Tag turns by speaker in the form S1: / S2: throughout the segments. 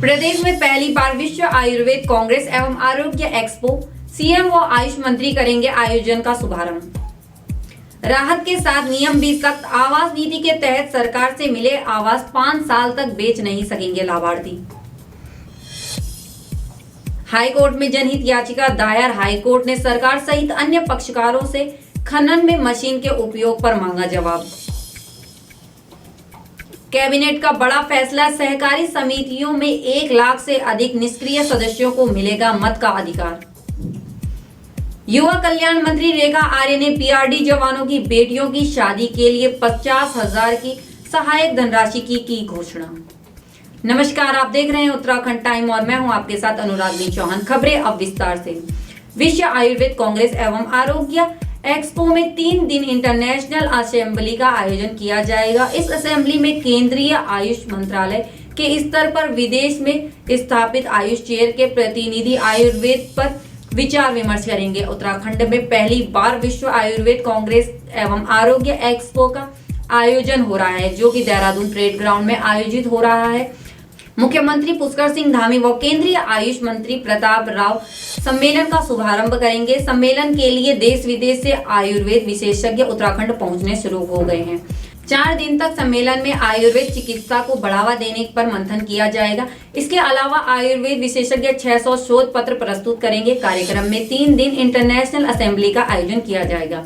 S1: प्रदेश में पहली बार विश्व आयुर्वेद कांग्रेस एवं आरोग्य एक्सपो, सीएम व आयुष मंत्री करेंगे आयोजन का शुभारंभ। राहत के साथ नियम भी सख्त। आवास नीति के तहत सरकार से मिले आवास 5 साल तक बेच नहीं सकेंगे लाभार्थी। हाईकोर्ट में जनहित याचिका दायर। हाईकोर्ट ने सरकार सहित अन्य पक्षकारों से खनन में मशीन के उपयोग पर मांगा जवाब। कैबिनेट का बड़ा फैसला। सहकारी समितियों में 1 लाख से अधिक निष्क्रिय सदस्यों को मिलेगा मत का अधिकार। युवा कल्याण मंत्री रेखा आर्य ने पीआरडी जवानों की बेटियों की शादी के लिए 50,000 की सहायक धनराशि की घोषणा। नमस्कार, आप देख रहे हैं उत्तराखंड टाइम और मैं हूं आपके साथ अनुराग चौहान। खबरें अब विस्तार से। विश्व आयुर्वेद कांग्रेस एवं आरोग्य एक्सपो में 3 दिन इंटरनेशनल असेंबली का आयोजन किया जाएगा। इस असेंबली में केंद्रीय आयुष मंत्रालय के स्तर पर विदेश में स्थापित आयुष चेयर के प्रतिनिधि आयुर्वेद पर विचार विमर्श करेंगे। उत्तराखंड में पहली बार विश्व आयुर्वेद कांग्रेस एवं आरोग्य एक्सपो का आयोजन हो रहा है, जो कि देहरादून परेड ग्राउंड में आयोजित हो रहा है। मुख्यमंत्री पुष्कर सिंह धामी व केंद्रीय आयुष मंत्री प्रताप राव सम्मेलन का शुभारंभ करेंगे। सम्मेलन के लिए देश विदेश से आयुर्वेद विशेषज्ञ उत्तराखंड पहुंचने शुरू हो गए हैं। 4 दिन तक सम्मेलन में आयुर्वेद चिकित्सा को बढ़ावा देने पर मंथन किया जाएगा। इसके अलावा आयुर्वेद विशेषज्ञ 600 शोध पत्र प्रस्तुत करेंगे। कार्यक्रम में 3 दिन इंटरनेशनल असेंबली का आयोजन किया जाएगा।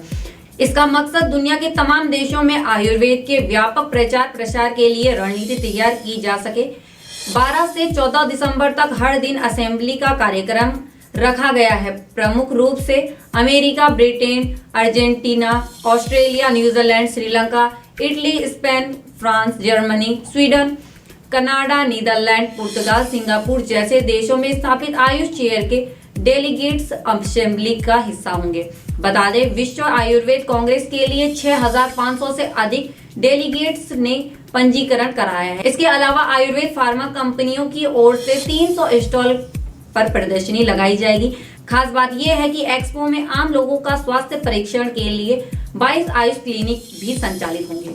S1: इसका मकसद दुनिया के तमाम देशों में आयुर्वेद के व्यापक प्रचार प्रसार के लिए रणनीति तैयार की जा सके। 12 से 14 दिसंबर तक हर दिन असेंबली का कार्यक्रम रखा गया है। प्रमुख रूप से America, Britain, Argentina, Australia, New Zealand, Sri Lanka, Italy, Spain, France, Germany, Sweden, Canada, Netherland, पुर्तगाल, सिंगापुर जैसे देशों में स्थापित आयुष चेयर के डेलीगेट्स असेंबली का हिस्सा होंगे। बता दें, विश्व आयुर्वेद कांग्रेस के लिए 6,500 से अधिक डेलीगेट्स ने पंजीकरण कराया है। इसके अलावा आयुर्वेद फार्मा कंपनियों की ओर से 300 स्टॉल पर प्रदर्शनी लगाई जाएगी। खास बात यह है कि एक्सपो में आम लोगों का स्वास्थ्य परीक्षण के लिए 22 आयुष क्लिनिक भी संचालित होंगे।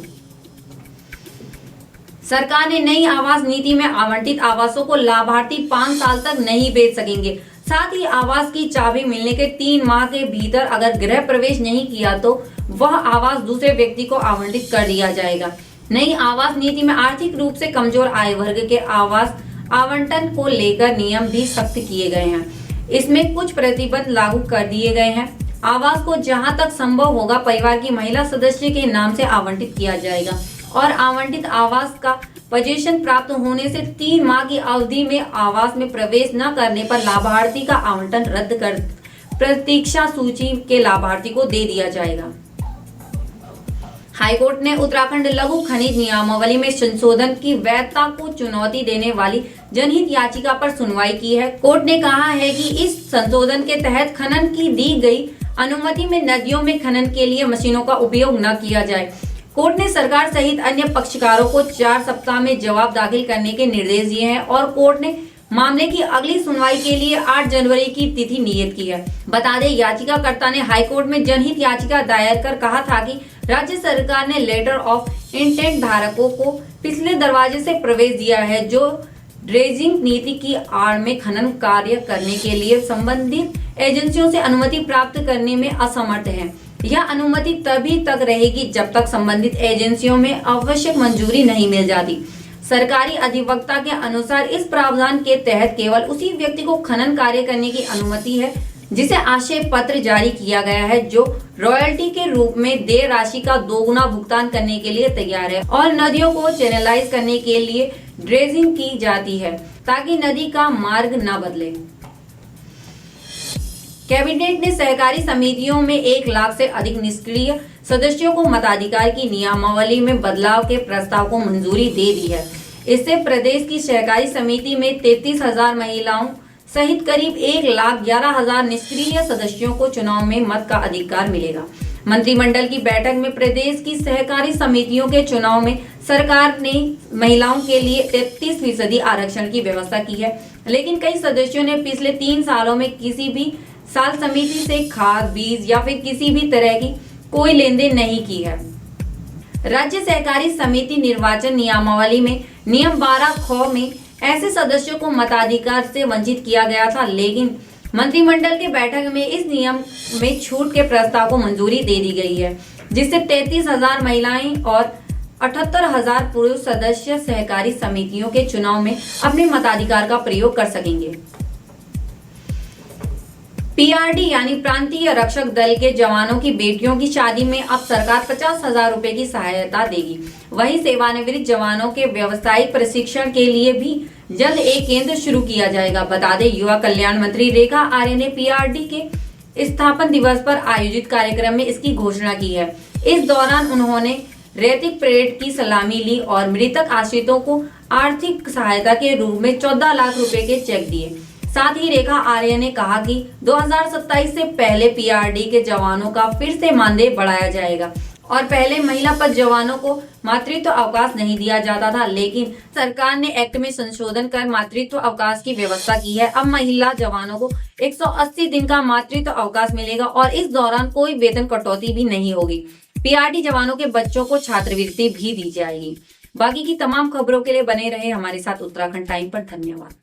S1: सरकार ने नई आवास नीति में आवंटित आवासों को लाभार्थी 5 साल तक नहीं बेच सकेंगे। साथ ही आवास की चाबी मिलने के 3 माह के भीतर अगर गृह प्रवेश नहीं किया तो वह आवास दूसरे व्यक्ति को आवंटित कर दिया जाएगा। नई आवास नीति में आर्थिक रूप से कमजोर आय वर्ग के आवास आवंटन को लेकर नियम भी सख्त किए गए हैं। इसमें कुछ प्रतिबंध लागू कर दिए गए हैं। आवास को जहां तक संभव होगा परिवार की महिला सदस्य के नाम से आवंटित किया जाएगा और आवंटित आवास का पोजीशन प्राप्त होने से 3 माह की अवधि में आवास में प्रवेश न करने पर लाभार्थी का आवंटन रद्द कर प्रतीक्षा सूची के लाभार्थी को दे दिया जाएगा। हाईकोर्ट ने उत्तराखंड लघु खनिज नियमावली में संशोधन की वैधता को चुनौती देने वाली जनहित याचिका पर सुनवाई की है। कोर्ट ने कहा है कि इस संशोधन के तहत खनन की दी गई अनुमति में नदियों में खनन के लिए मशीनों का उपयोग न किया जाए। कोर्ट ने सरकार सहित अन्य पक्षकारों को 4 सप्ताह में जवाब दाखिल करने के निर्देश दिए हैं और कोर्ट ने मामले की अगली सुनवाई के लिए 8 जनवरी की तिथि नियत की है। बता दें, याचिकाकर्ता ने हाईकोर्ट में जनहित याचिका दायर कर कहा था कि राज्य सरकार ने लेटर ऑफ इंटेंट धारकों को पिछले दरवाजे से प्रवेश दिया है, जो ड्रेजिंग नीति की आड़ में खनन कार्य करने के लिए संबंधित एजेंसियों से अनुमति प्राप्त करने में असमर्थ है। यह अनुमति तभी तक रहेगी जब तक संबंधित एजेंसियों में आवश्यक मंजूरी नहीं मिल जाती। सरकारी अधिवक्ता के अनुसार इस प्रावधान के तहत केवल उसी व्यक्ति को खनन कार्य करने की अनुमति है जिसे आक्षेप पत्र जारी किया गया है, जो रॉयल्टी के रूप में देय राशि का 2 गुना भुगतान करने के लिए तैयार है और नदियों को चैनलाइज करने के लिए ड्रेजिंग की जाती है ताकि नदी का मार्ग न बदले। कैबिनेट ने सहकारी समितियों में 1 लाख से अधिक निष्क्रिय सदस्यों को मताधिकार की नियमावली में बदलाव के प्रस्ताव को मंजूरी दे दी है। इससे प्रदेश की सहकारी समिति में 33,000 महिलाओं सहित करीब 1,11,000 निष्क्रिय सदस्यों को चुनाव में मत का अधिकार मिलेगा। मंत्रिमंडल की बैठक में प्रदेश की सहकारी समितियों के चुनाव में सरकार ने महिलाओं के लिए 33% आरक्षण की व्यवस्था की है, लेकिन कई सदस्यों ने पिछले 3 सालों में किसी भी साल समिति से खाद, बीज या फिर किसी भी तरह की कोई लेन देन नहीं की है। राज्य सहकारी समिति निर्वाचन नियमावली में नियम 12 ख में ऐसे सदस्यों को मताधिकार से वंचित किया गया था, लेकिन मंत्रिमंडल की बैठक में इस नियम में छूट के प्रस्ताव को मंजूरी दे दी गई है, जिससे 33,000 महिलाएं और 78,000 पुरुष सदस्य सहकारी समितियों के चुनाव में अपने मताधिकार का प्रयोग कर सकेंगे। पीआरडी यानी प्रांतीय रक्षक दल के जवानों की बेटियों की शादी में अब सरकार 50,000 रुपए की सहायता देगी। वहीं सेवानिवृत्त जवानों के व्यावसायिक प्रशिक्षण के लिए भी जल्द एक केंद्र शुरू किया जाएगा। बता दें, युवा कल्याण मंत्री रेखा आर्य ने पीआरडी के स्थापना दिवस पर आयोजित कार्यक्रम में इसकी घोषणा की है। इस दौरान उन्होंने रैतिक परेड की सलामी ली और मृतक आश्रितों को आर्थिक सहायता के रूप में 14 लाख रुपए के चेक दिए। साथ ही रेखा आर्य ने कहा कि 2027 से पहले पीआरडी के जवानों का फिर से मानदेय बढ़ाया जाएगा और पहले महिला पद जवानों को मातृत्व अवकाश नहीं दिया जाता था, लेकिन सरकार ने एक्ट में संशोधन कर मातृत्व अवकाश की व्यवस्था की है। अब महिला जवानों को 180 दिन का मातृत्व अवकाश मिलेगा और इस दौरान कोई वेतन कटौती भी नहीं होगी। पीआरडी जवानों के बच्चों को छात्रवृत्ति भी दी जाएगी। बाकी की तमाम खबरों के लिए बने रहे हमारे साथ उत्तराखंड टाइम पर। धन्यवाद।